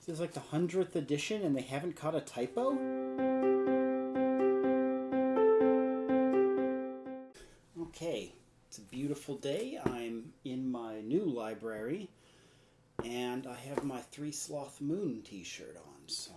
This is like the 100th edition and they haven't caught a typo? Okay, it's a beautiful day. I'm in my new library and I have my Three Sloth Moon t-shirt on, so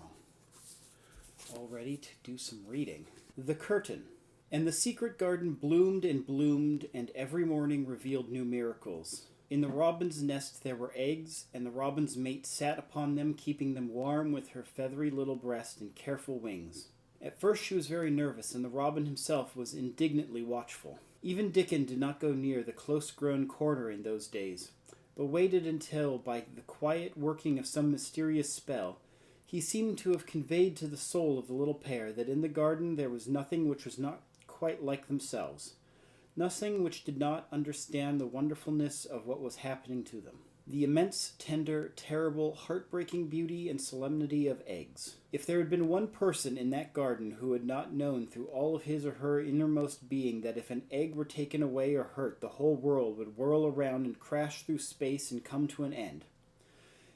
all ready to do some reading. The Curtain. And the secret garden bloomed and bloomed, and every morning revealed new miracles. In the robin's nest there were eggs, and the robin's mate sat upon them, keeping them warm with her feathery little breast and careful wings. At first she was very nervous, and the robin himself was indignantly watchful. Even Dickon did not go near the close-grown corner in those days, but waited until, by the quiet working of some mysterious spell, he seemed to have conveyed to the soul of the little pair that in the garden there was nothing which was not quite like themselves, nothing which did not understand the wonderfulness of what was happening to them. The immense, tender, terrible, heartbreaking beauty and solemnity of eggs. If there had been one person in that garden who had not known through all of his or her innermost being that if an egg were taken away or hurt, the whole world would whirl around and crash through space and come to an end.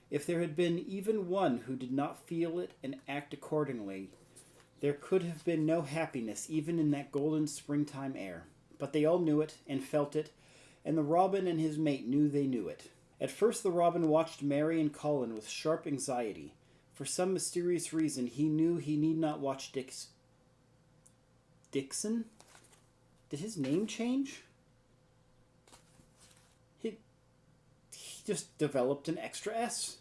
If there had been even one who did not feel it and act accordingly, there could have been no happiness even in that golden springtime air. But they all knew it and felt it, and the robin and his mate knew they knew it. At first the robin watched Mary and Colin with sharp anxiety. For some mysterious reason he knew he need not watch Dixon? Did his name change? He just developed an extra S.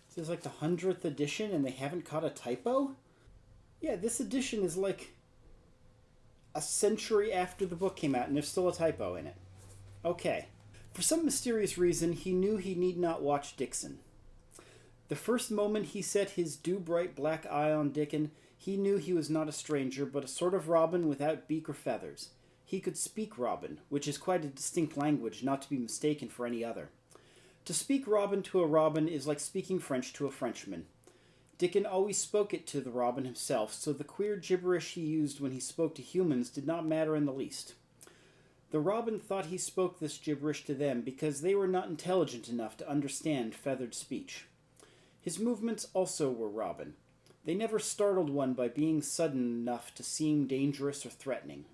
This is like the 100th edition and they haven't caught a typo? Yeah, this edition is like a century after the book came out and there's still a typo in it. Okay. For some mysterious reason, he knew he need not watch Dixon. The first moment he set his dew-bright black eye on Dickon, he knew he was not a stranger, but a sort of robin without beak or feathers. He could speak robin, which is quite a distinct language, not to be mistaken for any other. To speak robin to a robin is like speaking French to a Frenchman. Dickon always spoke it to the robin himself, so the queer gibberish he used when he spoke to humans did not matter in the least. The robin thought he spoke this gibberish to them because they were not intelligent enough to understand feathered speech. His movements also were robin. They never startled one by being sudden enough to seem dangerous or threatening.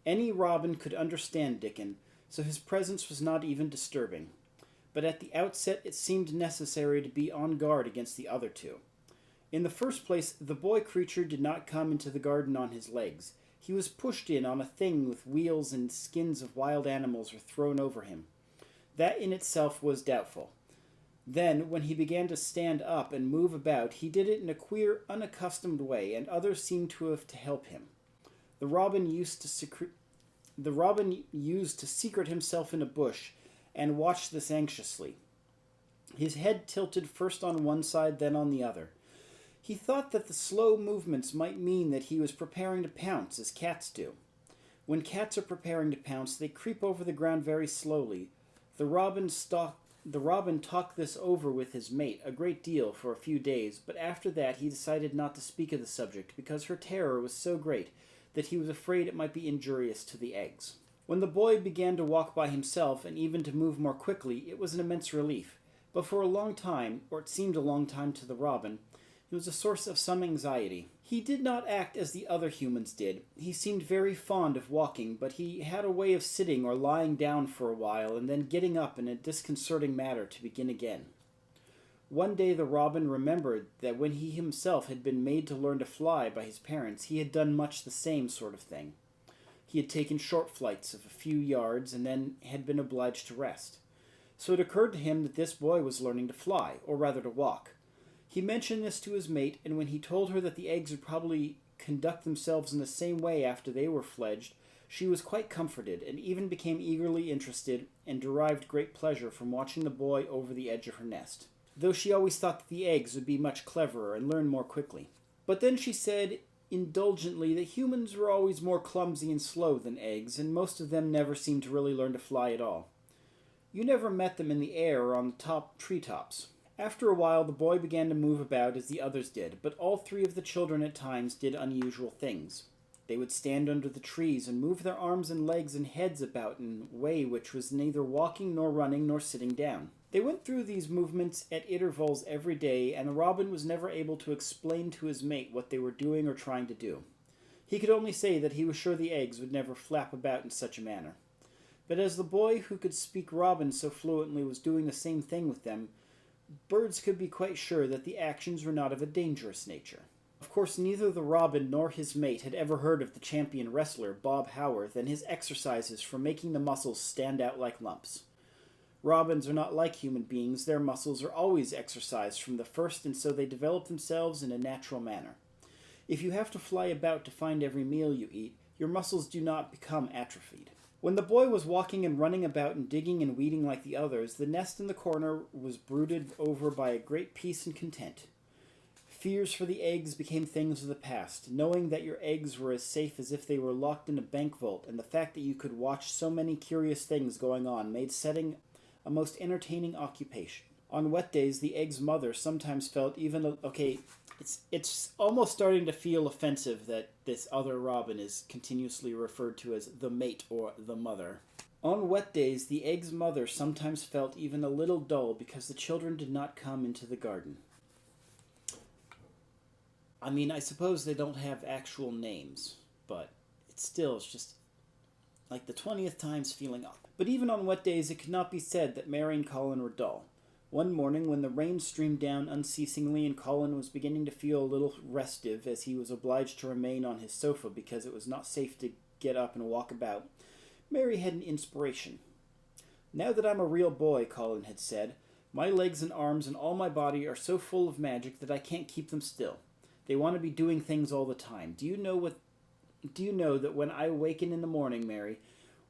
Any robin could understand Dickon, so his presence was not even disturbing. But at the outset it seemed necessary to be on guard against the other two. In the first place, the boy creature did not come into the garden on his legs. He was pushed in on a thing with wheels, and skins of wild animals were thrown over him. That in itself was doubtful. Then, when he began to stand up and move about, he did it in a queer, unaccustomed way, and others seemed to have to help him. The robin used to secret himself in a bush, and watched this anxiously. His head tilted first on one side, then on the other. He thought that the slow movements might mean that he was preparing to pounce, as cats do. When cats are preparing to pounce, they creep over the ground very slowly. The robin talked this over with his mate a great deal for a few days, but after that he decided not to speak of the subject, because her terror was so great that he was afraid it might be injurious to the eggs. When the boy began to walk by himself, and even to move more quickly, it was an immense relief. But for a long time, or it seemed a long time to the robin, it was a source of some anxiety. He did not act as the other humans did. He seemed very fond of walking, but he had a way of sitting or lying down for a while and then getting up in a disconcerting manner to begin again. One day the robin remembered that when he himself had been made to learn to fly by his parents, he had done much the same sort of thing. He had taken short flights of a few yards and then had been obliged to rest. So it occurred to him that this boy was learning to fly, or rather to walk. He mentioned this to his mate, and when he told her that the eggs would probably conduct themselves in the same way after they were fledged, she was quite comforted, and even became eagerly interested, and derived great pleasure from watching the boy over the edge of her nest, though she always thought that the eggs would be much cleverer and learn more quickly. But then she said indulgently that humans were always more clumsy and slow than eggs, and most of them never seemed to really learn to fly at all. You never met them in the air or on the top treetops. After a while, the boy began to move about as the others did, but all three of the children at times did unusual things. They would stand under the trees and move their arms and legs and heads about in a way which was neither walking nor running nor sitting down. They went through these movements at intervals every day, and the robin was never able to explain to his mate what they were doing or trying to do. He could only say that he was sure the eggs would never flap about in such a manner. But as the boy who could speak robin so fluently was doing the same thing with them, birds could be quite sure that the actions were not of a dangerous nature. Of course, neither the robin nor his mate had ever heard of the champion wrestler, Bob Howarth, and his exercises for making the muscles stand out like lumps. Robins are not like human beings. Their muscles are always exercised from the first, and so they develop themselves in a natural manner. If you have to fly about to find every meal you eat, your muscles do not become atrophied. When the boy was walking and running about and digging and weeding like the others, the nest in the corner was brooded over by a great peace and content. Fears for the eggs became things of the past. Knowing that your eggs were as safe as if they were locked in a bank vault, and the fact that you could watch so many curious things going on, made setting a most entertaining occupation. On wet days, the egg's mother sometimes felt even... It's almost starting to feel offensive that this other robin is continuously referred to as the mate or the mother. On wet days, the egg's mother sometimes felt even a little dull because the children did not come into the garden. I mean, I suppose they don't have actual names, but it's just like the 20th time's feeling up. But even on wet days, it could not be said that Mary and Colin were dull. One morning, when the rain streamed down unceasingly and Colin was beginning to feel a little restive as he was obliged to remain on his sofa because it was not safe to get up and walk about, Mary had an inspiration. "Now that I'm a real boy," Colin had said, "my legs and arms and all my body are so full of magic that I can't keep them still. They want to be doing things all the time. Do you know that when I awaken in the morning, Mary,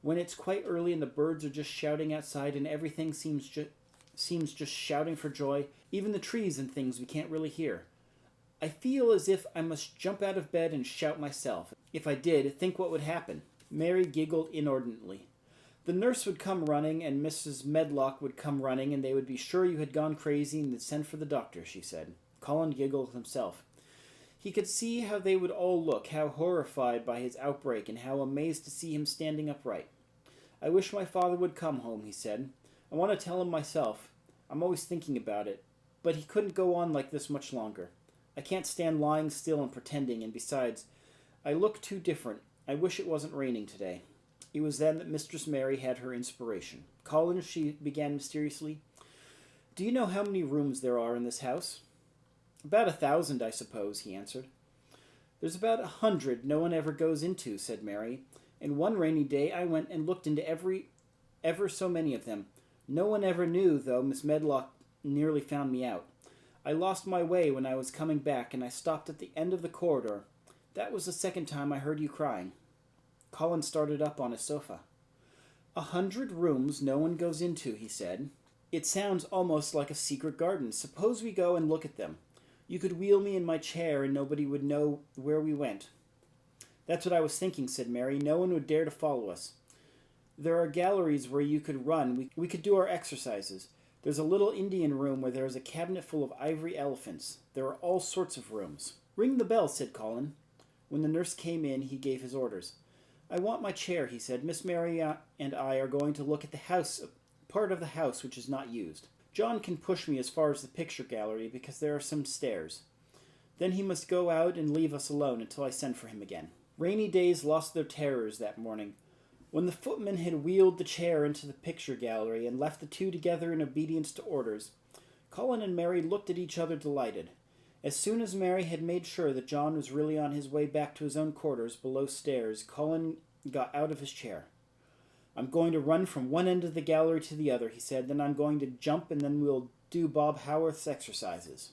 when it's quite early and the birds are just shouting outside and everything seems just shouting for joy, even the trees and things we can't really hear, I feel as if I must jump out of bed and shout myself. If I did, think what would happen." Mary giggled inordinately. "The nurse would come running, and Mrs. Medlock would come running, and they would be sure you had gone crazy and they'd send for the doctor," she said. Colin giggled himself. He could see how they would all look, how horrified by his outbreak, and how amazed to see him standing upright. "I wish my father would come home," he said. "I want to tell him myself. I'm always thinking about it. But he couldn't go on like this much longer. I can't stand lying still and pretending, and besides, I look too different. I wish it wasn't raining today." It was then that Mistress Mary had her inspiration. "Colin," she began mysteriously, "do you know how many rooms there are in this house?" "About 1,000, I suppose," he answered. "There's about 100 no one ever goes into," said Mary. "And one rainy day I went and looked into ever so many of them. No one ever knew, though Miss Medlock nearly found me out. I lost my way when I was coming back, and I stopped at the end of the corridor. That was the second time I heard you crying." Colin started up on his sofa. 100 rooms no one goes into," he said. "It sounds almost like a secret garden. Suppose we go and look at them. You could wheel me in my chair and nobody would know where we went." "That's what I was thinking," said Mary. "No one would dare to follow us. There are galleries where you could run. We could do our exercises. There's a little Indian room where there is a cabinet full of ivory elephants. There are all sorts of rooms." "Ring the bell," said Colin. When the nurse came in, he gave his orders. "I want my chair," he said. "Miss Mary and I are going to look at the house, part of the house which is not used. John can push me as far as the picture gallery because there are some stairs. Then he must go out and leave us alone until I send for him again." Rainy days lost their terrors that morning. When the footman had wheeled the chair into the picture gallery and left the two together in obedience to orders, Colin and Mary looked at each other delighted. As soon as Mary had made sure that John was really on his way back to his own quarters below stairs, Colin got out of his chair. "I'm going to run from one end of the gallery to the other," he said. "Then I'm going to jump, and then we'll do Bob Howarth's exercises."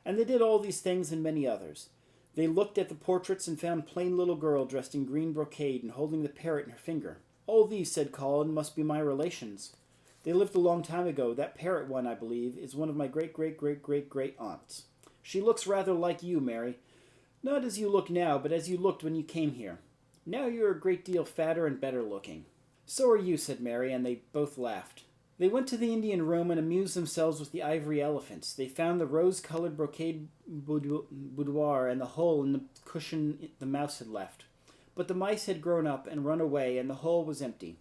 And they did all these things and many others. They looked at the portraits and found plain little girl dressed in green brocade and holding the parrot in her finger. "All these," said Colin, "must be my relations. They lived a long time ago. That parrot one, I believe, is one of my great-great-great-great-great-aunts. She looks rather like you, Mary. Not as you look now, but as you looked when you came here. Now you're a great deal fatter and better looking." "So are you," said Mary, and they both laughed. They went to the Indian room and amused themselves with the ivory elephants. They found the rose-colored brocade boudoir and the hole in the cushion the mouse had left. But the mice had grown up and run away, and the hole was empty.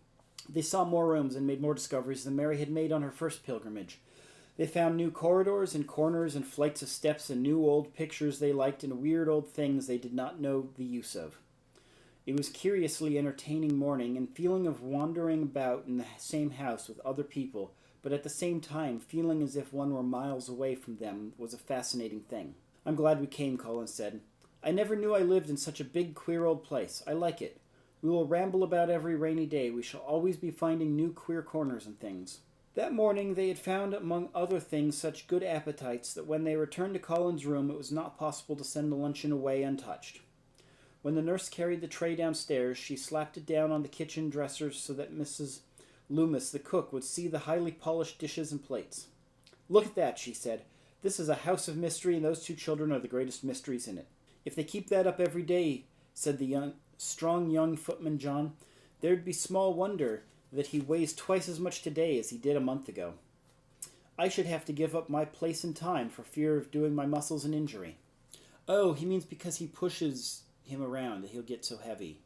They saw more rooms and made more discoveries than Mary had made on her first pilgrimage. They found new corridors and corners and flights of steps and new old pictures they liked and weird old things they did not know the use of. It was curiously entertaining morning and feeling of wandering about in the same house with other people, but at the same time feeling as if one were miles away from them was a fascinating thing. "I'm glad we came," Colin said. "I never knew I lived in such a big, queer old place. I like it. We will ramble about every rainy day. We shall always be finding new queer corners and things." That morning they had found among other things such good appetites that when they returned to Colin's room it was not possible to send the luncheon away untouched. When the nurse carried the tray downstairs, she slapped it down on the kitchen dresser so that Mrs. Loomis, the cook, would see the highly polished dishes and plates. "Look at that," she said. "This is a house of mystery, and those two children are the greatest mysteries in it." "If they keep that up every day," said the strong young footman John, "there'd be small wonder that he weighs twice as much today as he did a month ago. I should have to give up my place and time for fear of doing my muscles an injury." "Oh, he means because he pushes him around that he'll get so heavy."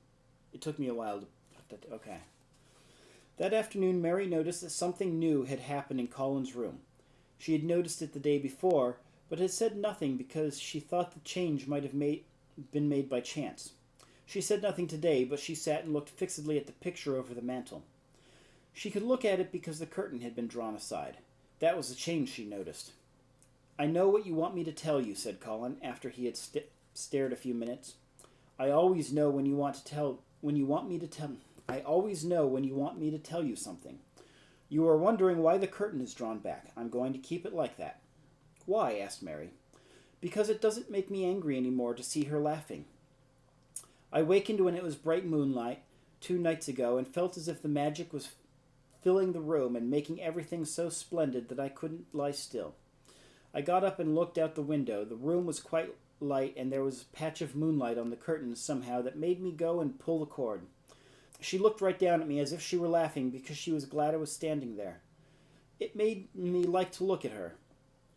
It took me a while to put that. Okay. That afternoon Mary noticed that something new had happened in Colin's room. She had noticed it the day before, but had said nothing because she thought the change might have been made by chance. She said nothing today, but she sat and looked fixedly at the picture over the mantel. She could look at it because the curtain had been drawn aside. That was the change she noticed. "I know what you want me to tell you," said Colin, after he had stared a few minutes. "I always know when you want me to tell you something. You are wondering why the curtain is drawn back. I'm going to keep it like that." "Why?" asked Mary. "Because it doesn't make me angry any more to see her laughing. I wakened when it was bright moonlight 2 nights ago and felt as if the magic was filling the room and making everything so splendid that I couldn't lie still. I got up and looked out the window. The room was quite light and there was a patch of moonlight on the curtains somehow that made me go and pull the cord. She looked right down at me as if she were laughing because she was glad I was standing there. It made me like to look at her.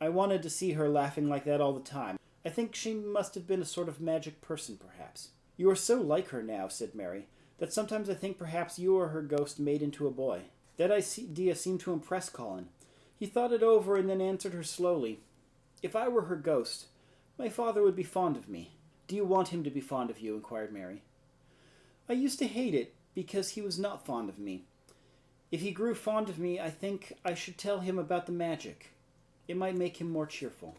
I wanted to see her laughing like that all the time. I think she must have been a sort of magic person, perhaps." "You are so like her now," said Mary, "that sometimes I think perhaps you are her ghost made into a boy." That idea seemed to impress Colin. He thought it over and then answered her slowly. "If I were her ghost, my father would be fond of me." "Do you want him to be fond of you?" inquired Mary. "I used to hate it because he was not fond of me. If he grew fond of me, I think I should tell him about the magic. It might make him more cheerful."